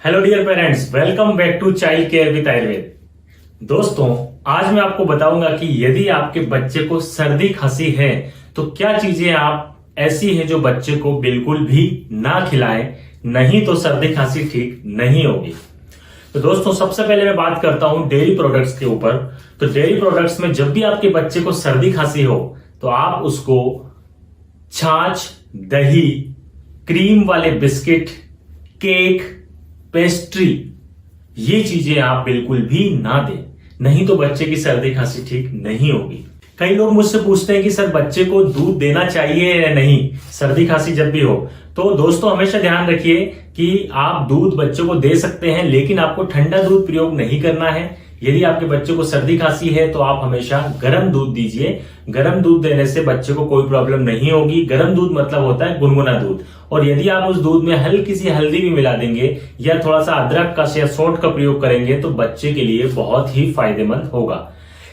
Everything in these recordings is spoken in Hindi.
Hello dear parents, welcome back to child care with Ayurveda. दोस्तों, आज मैं आपको बताऊंगा कि यदि आपके बच्चे को सर्दी खांसी है तो क्या चीजें आप ऐसी हैं जो बच्चे को बिल्कुल भी ना खिलाएं, नहीं तो सर्दी खांसी ठीक नहीं होगी। तो दोस्तों, सबसे पहले मैं बात करता हूं डेयरी प्रोडक्ट्स के ऊपर। तो डेयरी प्रोडक्ट्स में जब भी आपके बच्चे को सर्दी खांसी हो तो आप उसको छाछ, दही, क्रीम वाले बिस्किट, केक, पेस्ट्री, ये चीजें आप बिल्कुल भी ना दें, नहीं तो बच्चे की सर्दी खांसी ठीक नहीं होगी। कई लोग मुझसे पूछते हैं कि सर बच्चे को दूध देना चाहिए या नहीं सर्दी खांसी जब भी हो। तो दोस्तों, हमेशा ध्यान रखिए कि आप दूध बच्चों को दे सकते हैं, लेकिन आपको ठंडा दूध प्रयोग नहीं करना है। यदि आपके बच्चे को सर्दी खांसी है तो आप हमेशा गर्म दूध दीजिए। गर्म दूध देने से बच्चे को कोई प्रॉब्लम नहीं होगी। गर्म दूध मतलब होता है गुनगुना दूध। और यदि आप उस दूध में हल्की सी हल्दी भी मिला देंगे या थोड़ा सा अदरक का या सौंठ का प्रयोग करेंगे तो बच्चे के लिए बहुत ही फायदेमंद होगा।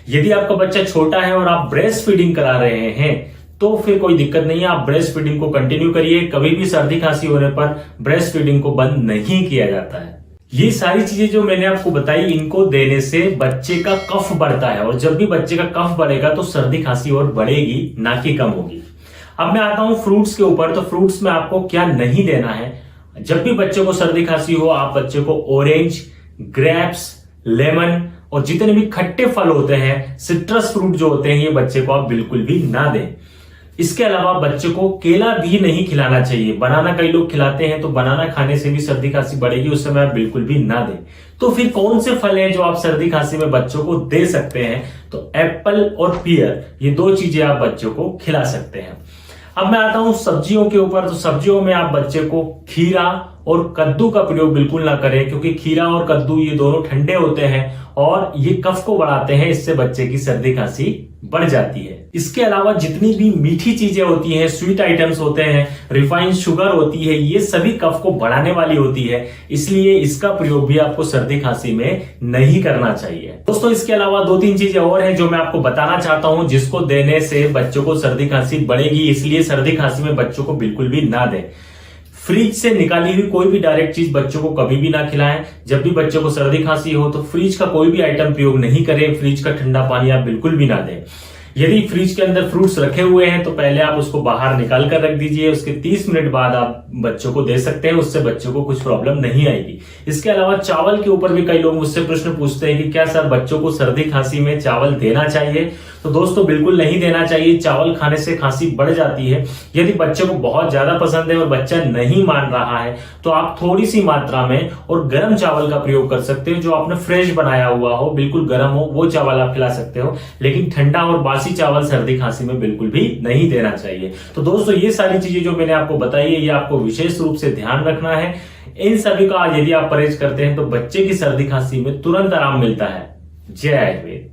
यदि आपका बच्चा छोटा है और आप ब्रेस्ट फीडिंग करा रहे हैं तो फिर कोई दिक्कत नहीं है, आप ब्रेस्ट फीडिंग को कंटिन्यू करिए। कभी भी सर्दी खांसी होने पर ब्रेस्ट फीडिंग को बंद नहीं किया जाता है। ये सारी चीजें जो मैंने आपको बताई, इनको देने से बच्चे का कफ बढ़ता है, और जब भी बच्चे का कफ बढ़ेगा तो सर्दी खांसी और बढ़ेगी, ना कि कम होगी। अब मैं आता हूं फ्रूट्स के ऊपर। तो फ्रूट्स में आपको क्या नहीं देना है। जब भी बच्चे को सर्दी खांसी हो, आप बच्चे को ऑरेंज, ग्रेप्स, लेमन और जितने भी खट्टे फल होते हैं, सिट्रस फ्रूट जो होते हैं, ये बच्चे को आप बिल्कुल भी ना दें। इसके अलावा बच्चे को केला भी नहीं खिलाना चाहिए। बनाना कई लोग खिलाते हैं, तो बनाना खाने से भी सर्दी खांसी बढ़ेगी, उस समय आप बिल्कुल भी ना दें। तो फिर कौन से फल हैं जो आप सर्दी खांसी में बच्चों को दे सकते हैं? तो एप्पल और पियर, ये दो चीजें आप बच्चों को खिला सकते हैं। अब मैं आता हूं सब्जियों के ऊपर। तो सब्जियों में आप बच्चे को खीरा और कद्दू का प्रयोग बिल्कुल ना करें, क्योंकि खीरा और कद्दू ये दोनों ठंडे होते हैं और ये कफ को बढ़ाते हैं। इससे बच्चे की सर्दी खांसी बढ़ जाती है। इसके अलावा जितनी भी मीठी चीजें होती हैं, स्वीट आइटम्स होते हैं, रिफाइंड शुगर होती है, ये सभी कफ को बढ़ाने वाली होती है, इसलिए इसका प्रयोग भी आपको सर्दी खांसी में नहीं करना चाहिए। दोस्तों, इसके अलावा दो तीन चीजें और हैं जो मैं आपको बताना चाहता हूं, जिसको देने से बच्चों को सर्दी खांसी बढ़ेगी, इसलिए सर्दी खांसी में बच्चों को बिल्कुल भी ना दें। फ्रिज से निकाली हुई कोई भी डायरेक्ट चीज बच्चों को कभी भी ना खिलाएं। जब भी बच्चों को सर्दी खांसी हो तो फ्रिज का कोई भी आइटम प्रयोग नहीं करें। फ्रिज का ठंडा पानी आप बिल्कुल भी ना दें। यदि फ्रिज के अंदर फ्रूट्स रखे हुए हैं तो पहले आप उसको बाहर निकाल कर रख दीजिए। उसके 30 मिनट बाद आप बच्चों को दे सकते हैं, उससे बच्चों को कुछ प्रॉब्लम नहीं आएगी। इसके अलावा चावल के ऊपर भी कई लोग मुझसे प्रश्न पूछते हैं कि क्या सर बच्चों को सर्दी खांसी में चावल देना चाहिए? तो दोस्तों, बिल्कुल नहीं देना चाहिए। चावल खाने से खांसी बढ़ जाती है। यदि बच्चे को बहुत ज्यादा पसंद है और बच्चा नहीं मान रहा है तो आप थोड़ी सी मात्रा में और गर्म चावल का प्रयोग कर सकते हो, जो आपने फ्रेश बनाया हुआ हो, बिल्कुल गर्म हो, वो चावल आप खिला सकते हो। लेकिन ठंडा और बासी चावल सर्दी खांसी में बिल्कुल भी नहीं देना चाहिए। तो दोस्तों, ये सारी चीजें जो मैंने आपको बताई है, ये आपको विशेष रूप से ध्यान रखना है। इन सभी का यदि आप परहेज करते हैं तो बच्चे की सर्दी खांसी में तुरंत आराम मिलता है। जय आयुर्वेद।